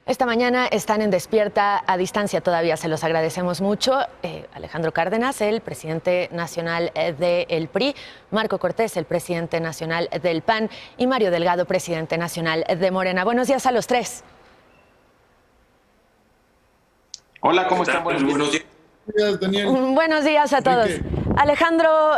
Esta mañana están en Despierta a distancia todavía, se los agradecemos mucho. Alejandro Cárdenas, el presidente nacional del PRI, Marco Cortés, el presidente nacional del PAN y Mario Delgado, presidente nacional de Morena. Buenos días a los tres. Hola, ¿cómo están? Buenos días. Daniel. Buenos días a todos. Alejandro,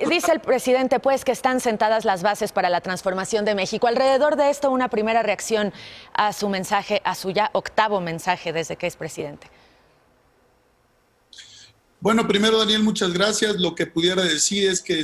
dice el presidente pues que están sentadas las bases para la transformación de México. Alrededor de esto, una primera reacción a su mensaje, a su ya octavo mensaje desde que es presidente. Bueno, primero, Daniel, muchas gracias. Lo que pudiera decir es que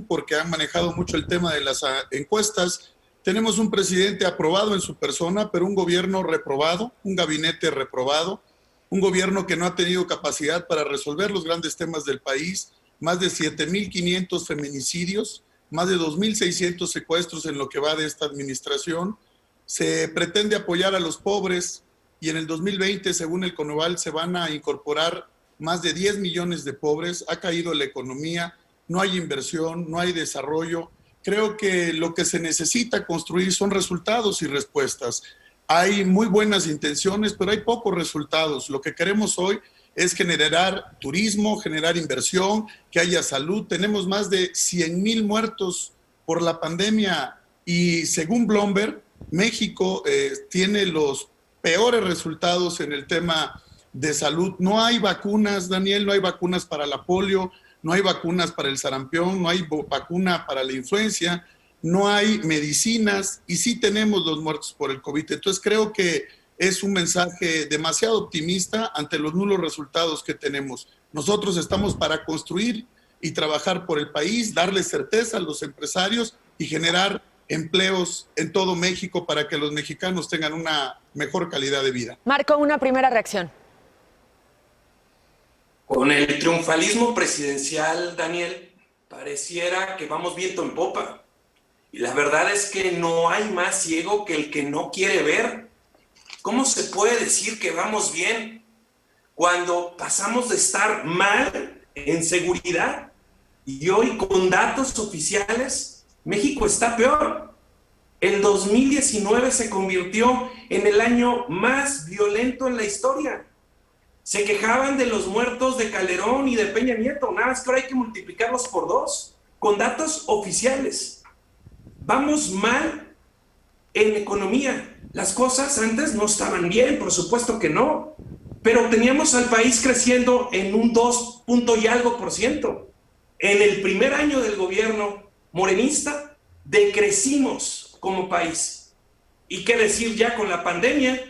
porque han manejado mucho el tema de las encuestas, tenemos un presidente aprobado en su persona, pero un gobierno reprobado, un gabinete reprobado, un gobierno que no ha tenido capacidad para resolver los grandes temas del país, más de 7,500 feminicidios, más de 2,600 secuestros en lo que va de esta administración. Se pretende apoyar a los pobres y en el 2020, según el Coneval, se van a incorporar más de 10 millones de pobres. Ha caído la economía, no hay inversión, no hay desarrollo. Creo que lo que se necesita construir son resultados y respuestas. Hay muy buenas intenciones, pero hay pocos resultados. Lo que queremos hoy es generar turismo, generar inversión, que haya salud. Tenemos más de 100,000 muertos por la pandemia y según Bloomberg, México tiene los peores resultados en el tema de salud. No hay vacunas, Daniel, no hay vacunas para la polio, no hay vacunas para el sarampión, no hay vacuna para la influencia, no hay medicinas y sí tenemos los muertos por el COVID. Entonces creo que es un mensaje demasiado optimista ante los nulos resultados que tenemos. Nosotros estamos para construir y trabajar por el país, darle certeza a los empresarios y generar empleos en todo México para que los mexicanos tengan una mejor calidad de vida. Marco, una primera reacción. Con el triunfalismo presidencial, Daniel, pareciera que vamos viento en popa. Y la verdad es que no hay más ciego que el que no quiere ver. ¿Cómo se puede decir que vamos bien cuando pasamos de estar mal en seguridad y hoy con datos oficiales México está peor? El 2019 se convirtió en el año más violento en la historia. Se quejaban de los muertos de Calderón y de Peña Nieto, nada más que ahora hay que multiplicarlos por 2, con datos oficiales. Vamos mal en economía. Las cosas antes no estaban bien, por supuesto que no, pero teníamos al país creciendo en un 2 y algo %. En el primer año del gobierno morenista, decrecimos como país. ¿Y qué decir ya con la pandemia?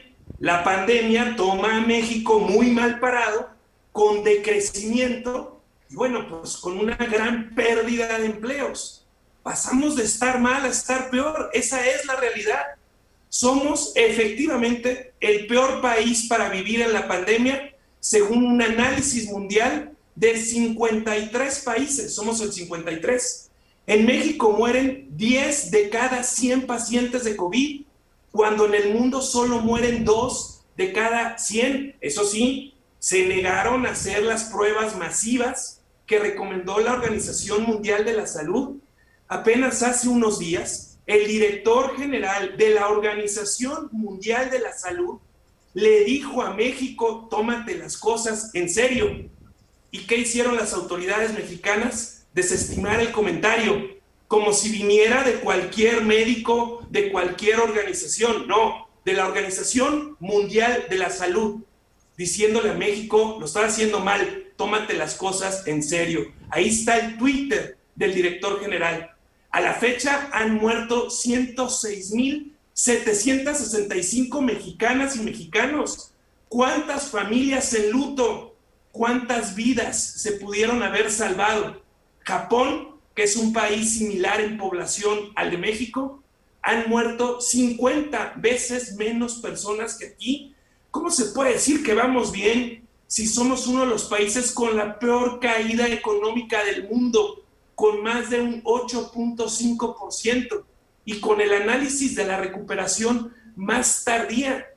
La pandemia toma a México muy mal parado, con decrecimiento, y bueno, pues con una gran pérdida de empleos. Pasamos de estar mal a estar peor, esa es la realidad. Somos efectivamente el peor país para vivir en la pandemia, según un análisis mundial de 53 países, somos el 53. En México mueren 10 de cada 100 pacientes de COVID, cuando en el mundo solo mueren 2 de cada 100. Eso sí, se negaron a hacer las pruebas masivas que recomendó la Organización Mundial de la Salud. Apenas hace unos días, el director general de la Organización Mundial de la Salud le dijo a México, tómate las cosas en serio. ¿Y qué hicieron las autoridades mexicanas? Desestimar el comentario, como si viniera de cualquier médico, de cualquier organización. No, de la Organización Mundial de la Salud, diciéndole a México, lo están haciendo mal, tómate las cosas en serio. Ahí está el Twitter del director general. A la fecha han muerto 106,765 mexicanas y mexicanos. ¿Cuántas familias en luto? ¿Cuántas vidas se pudieron haber salvado? Japón, que es un país similar en población al de México, han muerto 50 veces menos personas que aquí. ¿Cómo se puede decir que vamos bien si somos uno de los países con la peor caída económica del mundo, con más de un 8.5% y con el análisis de la recuperación más tardía?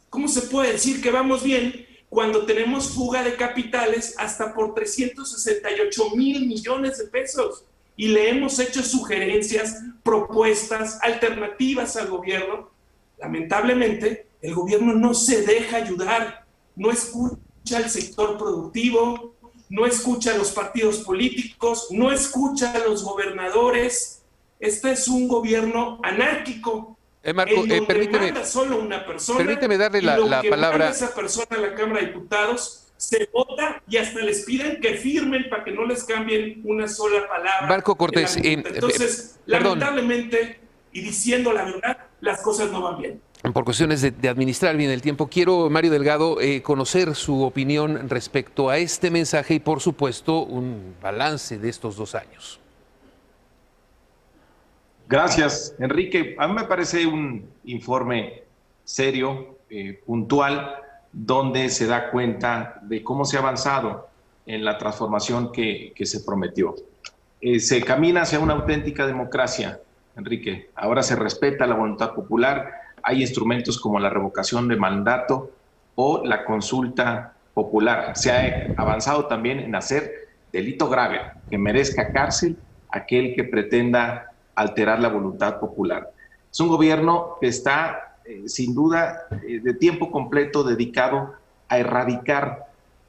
¿Cómo se puede decir que vamos bien cuando tenemos fuga de capitales hasta por 368,000 millones de pesos? Y le hemos hecho sugerencias, propuestas, alternativas al gobierno. Lamentablemente, El gobierno no se deja ayudar, no escucha al sector productivo, no escucha a los partidos políticos, no escucha a los gobernadores. Este es un gobierno anárquico. Marco, permíteme, manda solo una persona, permíteme darle la palabra a esa persona a la Cámara de Diputados, se vota y hasta les piden que firmen para que no les cambien una sola palabra. Marco Cortés, entonces, lamentablemente, y diciendo la verdad, las cosas no van bien. Por cuestiones de administrar bien el tiempo, quiero, Mario Delgado, conocer su opinión respecto a este mensaje y, por supuesto, un balance de estos 2 años. Gracias, Enrique. A mí me parece un informe serio, puntual, donde se da cuenta de cómo se ha avanzado en la transformación que se prometió. Se camina hacia una auténtica democracia, Enrique. Ahora se respeta la voluntad popular. Hay instrumentos como la revocación de mandato o la consulta popular. Se ha avanzado también en hacer delito grave, que merezca cárcel aquel que pretenda alterar la voluntad popular. Es un gobierno que está, sin duda, de tiempo completo dedicado a erradicar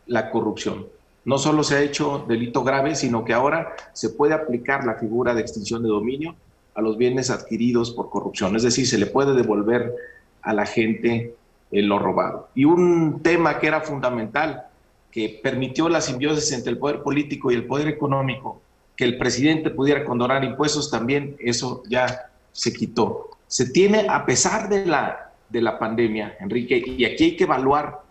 la corrupción. No solo se ha hecho delito grave, sino que ahora se puede aplicar la figura de extinción de dominio a los bienes adquiridos por corrupción. Es decir, se le puede devolver a la gente lo robado. Y un tema que era fundamental, que permitió la simbiosis entre el poder político y el poder económico, que el presidente pudiera condonar impuestos, también eso ya se quitó. Se tiene, a pesar de la pandemia, Enrique, y aquí hay que evaluar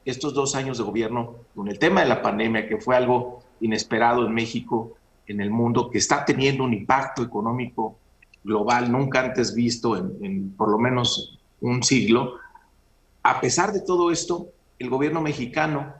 estos 2 años de gobierno con el tema de la pandemia, que fue algo inesperado en México, en el mundo, que está teniendo un impacto económico global nunca antes visto en por lo menos un siglo. A pesar de todo esto, el gobierno mexicano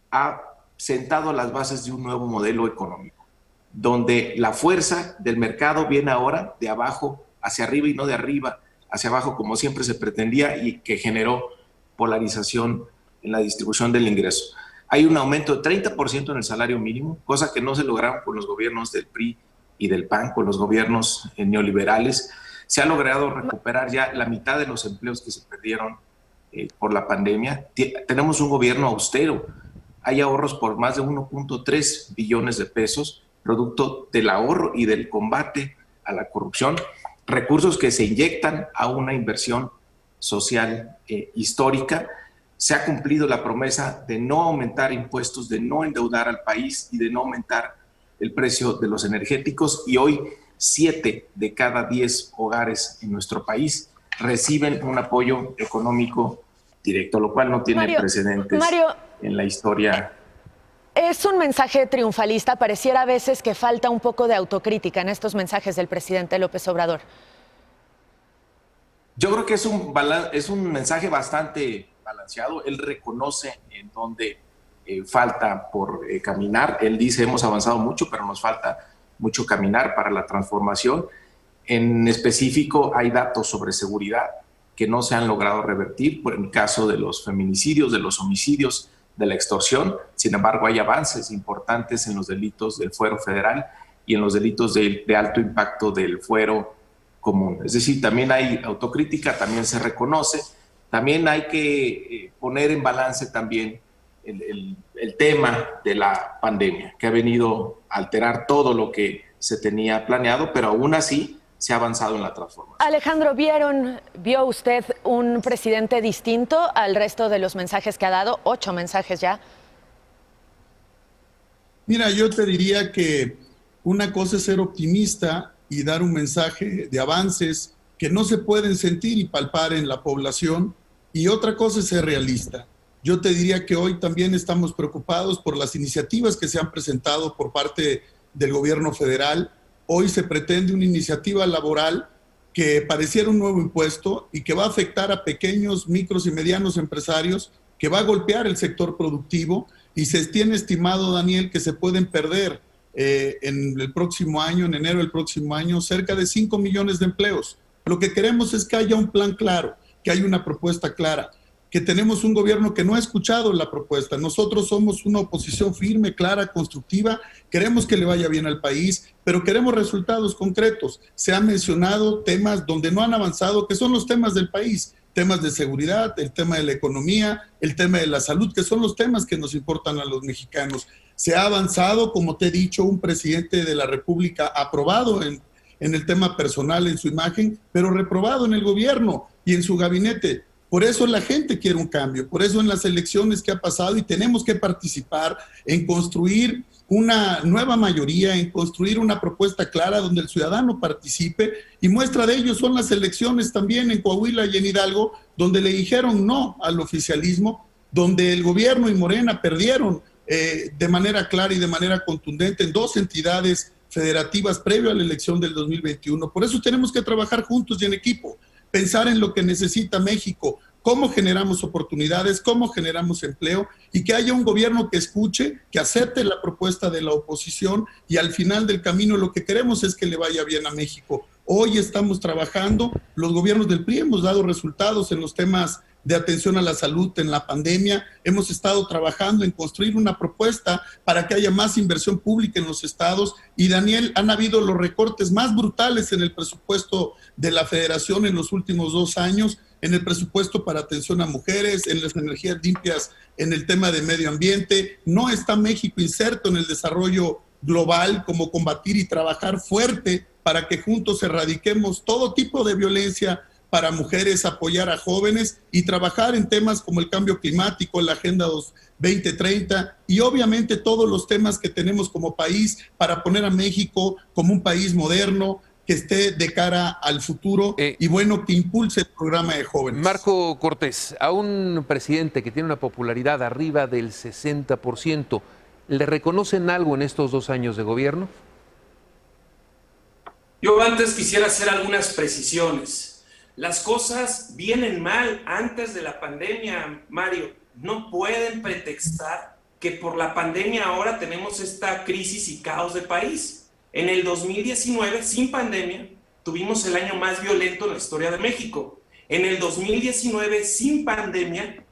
ha sentado las bases de un nuevo modelo económico, donde la fuerza del mercado viene ahora de abajo hacia arriba y no de arriba hacia abajo, como siempre se pretendía, y que generó polarización en la distribución del ingreso. Hay un aumento de 30% en el salario mínimo, cosa que no se lograron con los gobiernos del PRI y del PAN, con los gobiernos neoliberales. Se ha logrado recuperar ya la mitad de los empleos que se perdieron por la pandemia. Tenemos un gobierno austero. Hay ahorros por más de 1.3 billones de pesos, producto del ahorro y del combate a la corrupción, recursos que se inyectan a una inversión social histórica. Se ha cumplido la promesa de no aumentar impuestos, de no endeudar al país y de no aumentar el precio de los energéticos, y hoy 7 de cada 10 hogares en nuestro país reciben un apoyo económico directo, lo cual no tiene precedentes en la historia. Es un mensaje triunfalista. Pareciera a veces que falta un poco de autocrítica en estos mensajes del presidente López Obrador. Yo creo que es un mensaje bastante balanceado. Él reconoce en dónde falta por caminar. Él dice, hemos avanzado mucho, pero nos falta mucho caminar para la transformación. En específico, hay datos sobre seguridad que no se han logrado revertir, por el caso de los feminicidios, de los homicidios, de la extorsión. Sin embargo, hay avances importantes en los delitos del fuero federal y en los delitos de alto impacto del fuero común. Es decir, también hay autocrítica, también se reconoce, también hay que poner en balance también el tema de la pandemia, que ha venido a alterar todo lo que se tenía planeado, pero aún así se ha avanzado en la transformación. Alejandro, ¿vio usted un presidente distinto al resto de los mensajes que ha dado? 8 mensajes ya. Mira, yo te diría que una cosa es ser optimista y dar un mensaje de avances que no se pueden sentir y palpar en la población, y otra cosa es ser realista. Yo te diría que hoy también estamos preocupados por las iniciativas que se han presentado por parte del gobierno federal. Hoy se pretende una iniciativa laboral que pareciera un nuevo impuesto y que va a afectar a pequeños, micros y medianos empresarios, que va a golpear el sector productivo, y se tiene estimado, Daniel, que se pueden perder en el próximo año, en enero del próximo año, cerca de 5 millones de empleos. Lo que queremos es que haya un plan claro, que haya una propuesta clara, que tenemos un gobierno que no ha escuchado la propuesta. Nosotros somos una oposición firme, clara, constructiva, queremos que le vaya bien al país, pero queremos resultados concretos. Se han mencionado temas donde no han avanzado, que son los temas del país. temas de seguridad, el tema de la economía, el tema de la salud, que son los temas que nos importan a los mexicanos. Se ha avanzado, como te he dicho, un presidente de la República aprobado en el tema personal, en su imagen, pero reprobado en el gobierno y en su gabinete. Por eso la gente quiere un cambio, por eso en las elecciones que ha pasado y tenemos que participar en construir una nueva mayoría, en construir una propuesta clara donde el ciudadano participe, y muestra de ello son las elecciones también en Coahuila y en Hidalgo, donde le dijeron no al oficialismo, donde el gobierno y Morena perdieron de manera clara y de manera contundente en dos entidades federativas previo a la elección del 2021. Por eso tenemos que trabajar juntos y en equipo, pensar en lo que necesita México, cómo generamos oportunidades, cómo generamos empleo, y que haya un gobierno que escuche, que acepte la propuesta de la oposición, y al final del camino lo que queremos es que le vaya bien a México. Hoy estamos trabajando, los gobiernos del PRI hemos dado resultados en los temas de atención a la salud en la pandemia, hemos estado trabajando en construir una propuesta para que haya más inversión pública en los estados, y Daniel, han habido los recortes más brutales en el presupuesto de la Federación en los últimos 2 años, en el presupuesto para atención a mujeres, en las energías limpias, en el tema de medio ambiente. No está México inserto en el desarrollo global, como combatir y trabajar fuerte para que juntos erradiquemos todo tipo de violencia para mujeres, apoyar a jóvenes y trabajar en temas como el cambio climático, la Agenda 2030 y obviamente todos los temas que tenemos como país para poner a México como un país moderno, que esté de cara al futuro y bueno, que impulse el programa de jóvenes. Marco Cortés, a un presidente que tiene una popularidad arriba del 60%, ¿le reconocen algo en estos 2 años de gobierno? Yo antes quisiera hacer algunas precisiones. Las cosas vienen mal antes de la pandemia, Mario. No pueden pretextar que por la pandemia ahora tenemos esta crisis y caos de país. En el 2019, sin pandemia, tuvimos el año más violento en la historia de México. En el 2019, sin pandemia,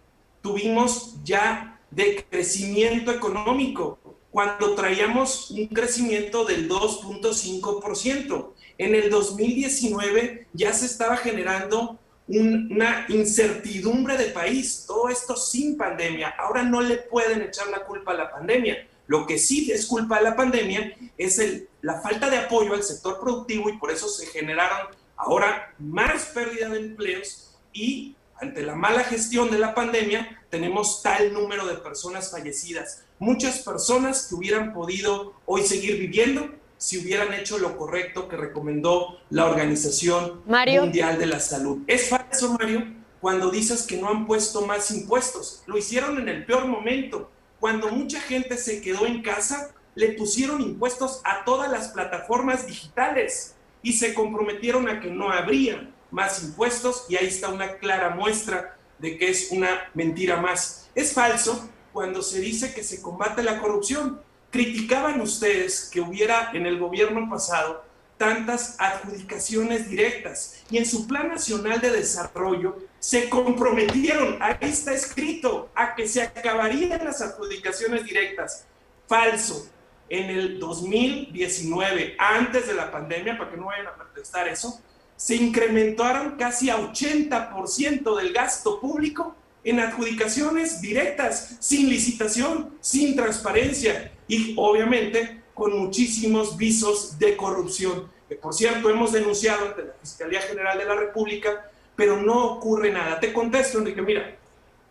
tuvimos ya decrecimiento económico, cuando traíamos un crecimiento del 2.5%. En el 2019 ya se estaba generando una incertidumbre de país, todo esto sin pandemia. Ahora no le pueden echar la culpa a la pandemia. Lo que sí es culpa de la pandemia es la falta de apoyo al sector productivo, y por eso se generaron ahora más pérdida de empleos, y ante la mala gestión de la pandemia tenemos tal número de personas fallecidas. Muchas personas que hubieran podido hoy seguir viviendo si hubieran hecho lo correcto que recomendó la Organización Mundial de la Salud. Es falso, Mario, cuando dices que no han puesto más impuestos. Lo hicieron en el peor momento. Cuando mucha gente se quedó en casa, le pusieron impuestos a todas las plataformas digitales y se comprometieron a que no habría más impuestos, y ahí está una clara muestra de que es una mentira más. Es falso cuando se dice que se combate la corrupción. Criticaban ustedes que hubiera en el gobierno pasado tantas adjudicaciones directas, y en su Plan Nacional de Desarrollo se comprometieron, ahí está escrito, a que se acabarían las adjudicaciones directas. Falso. En el 2019, antes de la pandemia, para que no vayan a protestar eso, se incrementaron casi a 80% del gasto público en adjudicaciones directas, sin licitación, sin transparencia y obviamente con muchísimos visos de corrupción, que por cierto hemos denunciado ante la Fiscalía General de la República, pero no ocurre nada. Te contesto, Enrique, mira,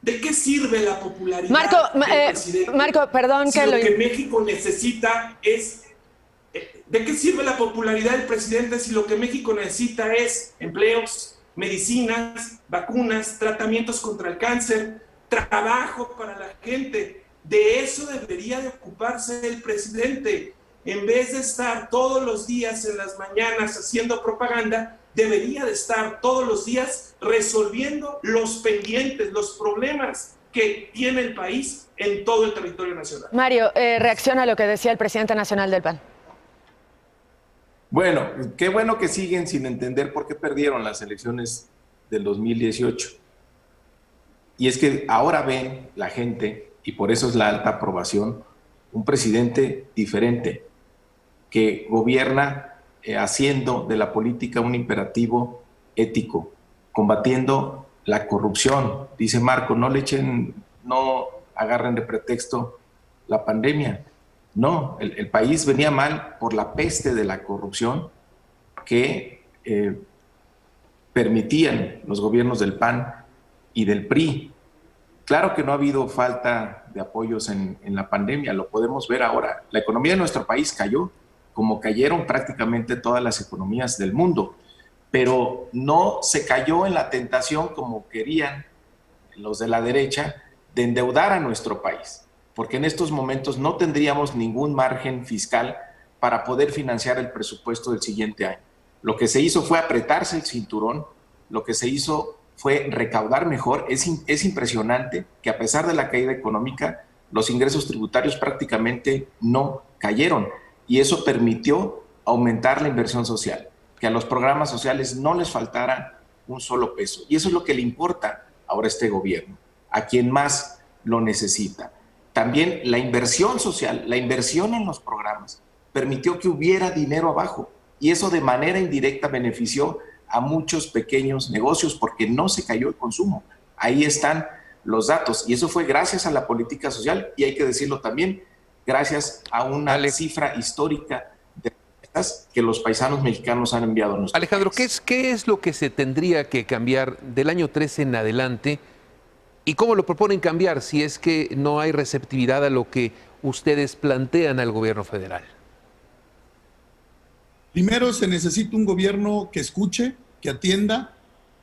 ¿de qué sirve la popularidad del presidente? Marco, perdón si que lo que México necesita es... ¿De qué sirve la popularidad del presidente si lo que México necesita es empleos, medicinas, vacunas, tratamientos contra el cáncer, trabajo para la gente? De eso debería de ocuparse el presidente. En vez de estar todos los días en las mañanas haciendo propaganda, debería de estar todos los días resolviendo los pendientes, los problemas que tiene el país en todo el territorio nacional. Mario, reacciona a lo que decía el presidente nacional del PAN. Bueno, qué bueno que siguen sin entender por qué perdieron las elecciones del 2018. Y es que ahora ven la gente, y por eso es la alta aprobación, un presidente diferente, que gobierna haciendo de la política un imperativo ético, combatiendo la corrupción. Dice Marco, no agarren de pretexto la pandemia. No, el país venía mal por la peste de la corrupción que permitían los gobiernos del PAN y del PRI. Claro que no ha habido falta de apoyos en la pandemia, lo podemos ver ahora. La economía de nuestro país cayó, como cayeron prácticamente todas las economías del mundo, pero no se cayó en la tentación, como querían los de la derecha, de endeudar a nuestro país, porque en estos momentos no tendríamos ningún margen fiscal para poder financiar el presupuesto del siguiente año. Lo que se hizo fue apretarse el cinturón, lo que se hizo fue recaudar mejor. Es impresionante que a pesar de la caída económica, los ingresos tributarios prácticamente no cayeron, y eso permitió aumentar la inversión social, que a los programas sociales no les faltara un solo peso. Y eso es lo que le importa ahora a este gobierno, a quien más lo necesita. También la inversión social, la inversión en los programas, permitió que hubiera dinero abajo, y eso de manera indirecta benefició a muchos pequeños negocios porque no se cayó el consumo. Ahí están los datos, y eso fue gracias a la política social, y hay que decirlo también, gracias a una cifra histórica de que los paisanos mexicanos han enviado a nuestro Alejandro, país. ¿qué es lo que se tendría que cambiar del año 13 en adelante? ¿Y cómo lo proponen cambiar si es que no hay receptividad a lo que ustedes plantean al gobierno federal? Primero, se necesita un gobierno que escuche, que atienda,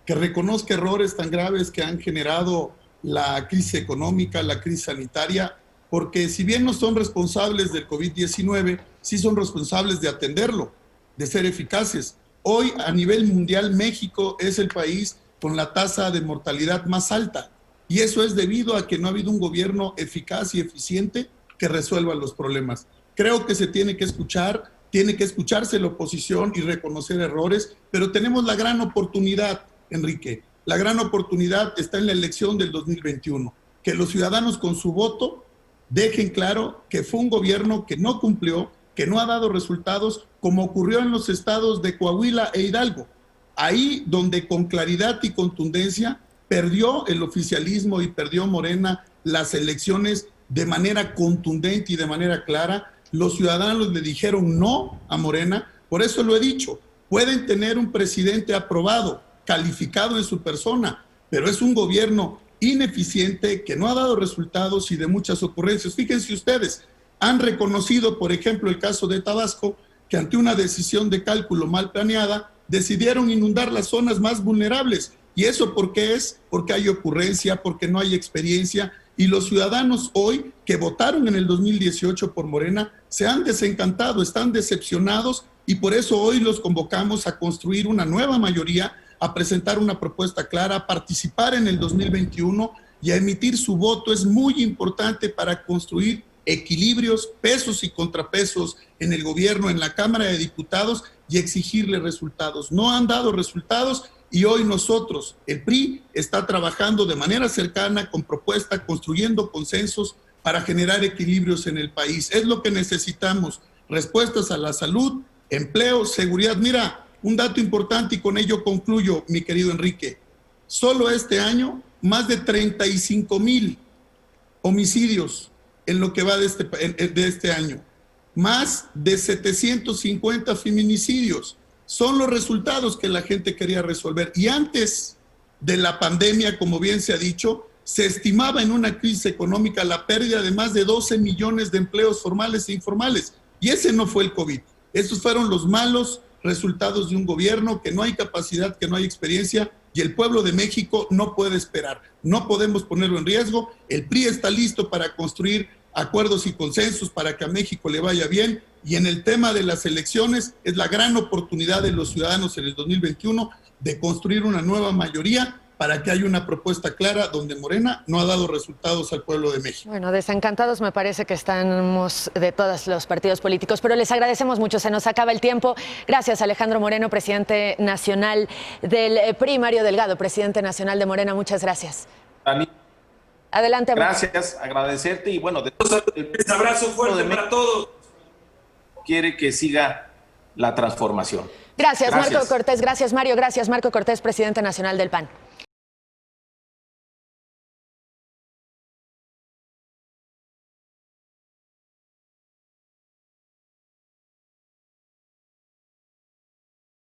que reconozca errores tan graves que han generado la crisis económica, la crisis sanitaria, porque si bien no son responsables del COVID-19, sí son responsables de atenderlo, de ser eficaces. Hoy, a nivel mundial, México es el país con la tasa de mortalidad más alta, y eso es debido a que no ha habido un gobierno eficaz y eficiente que resuelva los problemas. Creo que se tiene que escuchar, tiene que escucharse la oposición y reconocer errores, pero tenemos la gran oportunidad, Enrique, la gran oportunidad está en la elección del 2021, que los ciudadanos con su voto dejen claro que fue un gobierno que no cumplió, que no ha dado resultados, como ocurrió en los estados de Coahuila e Hidalgo. Ahí donde con claridad y contundencia perdió el oficialismo y perdió Morena las elecciones de manera contundente y de manera clara. Los ciudadanos le dijeron no a Morena. Por eso lo he dicho, pueden tener un presidente aprobado, calificado en su persona, pero es un gobierno ineficiente que no ha dado resultados y de muchas ocurrencias. Fíjense ustedes, han reconocido, por ejemplo, el caso de Tabasco, que ante una decisión de cálculo mal planeada, decidieron inundar las zonas más vulnerables. ¿Y eso por qué es? Porque hay ocurrencia, porque no hay experiencia, y los ciudadanos hoy que votaron en el 2018 por Morena se han desencantado, están decepcionados, y por eso hoy los convocamos a construir una nueva mayoría, a presentar una propuesta clara, a participar en el 2021 y a emitir su voto. Es muy importante para construir equilibrios, pesos y contrapesos en el gobierno, en la Cámara de Diputados, y exigirle resultados. No han dado resultados, y hoy nosotros, el PRI, está trabajando de manera cercana, con propuesta, construyendo consensos para generar equilibrios en el país. Es lo que necesitamos, respuestas a la salud, empleo, seguridad. Mira, un dato importante y con ello concluyo, mi querido Enrique. Solo este año, más de 35,000 homicidios en lo que va de este año. Más de 750 feminicidios. Son los resultados que la gente quería resolver. Y antes de la pandemia, como bien se ha dicho, se estimaba en una crisis económica la pérdida de más de 12 millones de empleos formales e informales. Y ese no fue el COVID. Estos fueron los malos resultados de un gobierno que no hay capacidad, que no hay experiencia, y el pueblo de México no puede esperar. No podemos ponerlo en riesgo. El PRI está listo para construir acuerdos y consensos para que a México le vaya bien, y en el tema de las elecciones es la gran oportunidad de los ciudadanos en el 2021 de construir una nueva mayoría para que haya una propuesta clara donde Morena no ha dado resultados al pueblo de México. Bueno, desencantados me parece que estamos de todos los partidos políticos, pero les agradecemos mucho, se nos acaba el tiempo. Gracias, Alejandro Moreno, presidente nacional del PRI, Mario Delgado, presidente nacional de Morena, muchas gracias. Dani, adelante. Gracias, agradecerte, y bueno, un abrazo fuerte para todos. Quiere que siga la transformación. Gracias, Marco Cortés, gracias, Mario, gracias, Marco Cortés, presidente nacional del PAN.